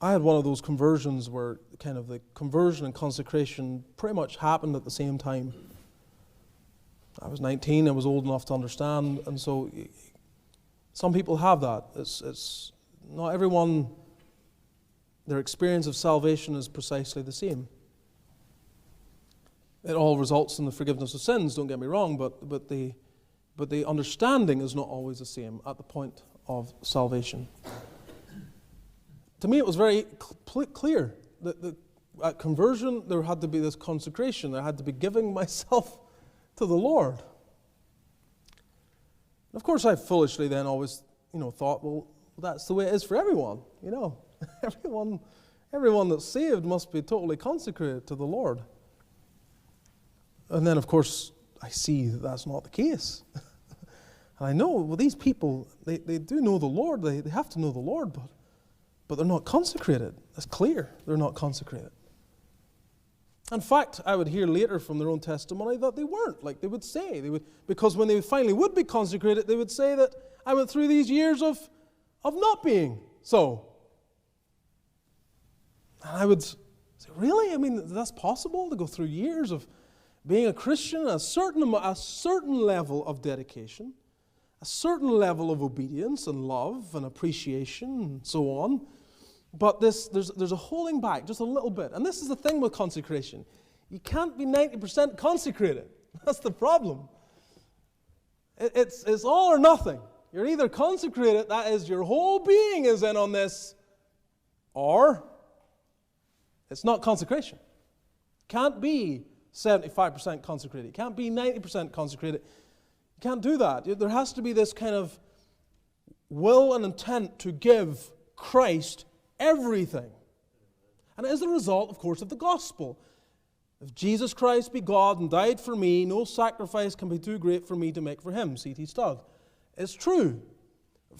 I had one of those conversions where kind of the conversion and consecration pretty much happened at the same time. I was 19, I was old enough to understand, and so some people have that. It's not everyone, their experience of salvation is precisely the same. It all results in the forgiveness of sins, don't get me wrong, but the understanding is not always the same at the point of salvation. To me, it was very clear that at conversion, there had to be this consecration. There had to be giving myself to the Lord. And of course, I foolishly then always, thought, well, that's the way it is for everyone. Everyone that's saved must be totally consecrated to the Lord. And then, of course, I see that that's not the case. And I know, well, these people, they do know the Lord. They have to know the Lord, but they're not consecrated. That's clear. They're not consecrated. In fact, I would hear later from their own testimony that they weren't. Like they would say, because when they finally would be consecrated, they would say that I went through these years of not being so. And I would say, really? I mean, that's possible to go through years of being a Christian, a certain level of dedication, a certain level of obedience and love and appreciation and so on. But there's a holding back just a little bit. And this is the thing with consecration. You can't be 90% consecrated. That's the problem. It's all or nothing. You're either consecrated, that is, your whole being is in on this, or it's not consecration. Can't be 75% consecrated. You can't be 90% consecrated. You can't do that. There has to be this kind of will and intent to give Christ everything. And it is the result, of course, of the gospel. If Jesus Christ be God and died for me, no sacrifice can be too great for me to make for him. C.T. Studd. It's true.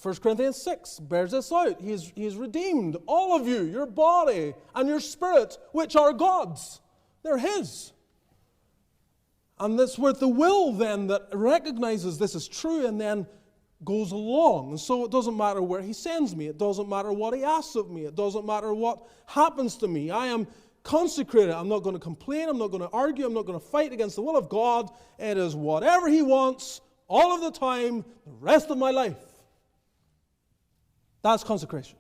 1 Corinthians 6 bears this out. He has redeemed all of you, your body and your spirit, which are God's. They're his. And it's with the will then that recognizes this is true and then goes along. And so it doesn't matter where he sends me. It doesn't matter what he asks of me. It doesn't matter what happens to me. I am consecrated. I'm not going to complain. I'm not going to argue. I'm not going to fight against the will of God. It is whatever he wants all of the time, the rest of my life. That's consecration.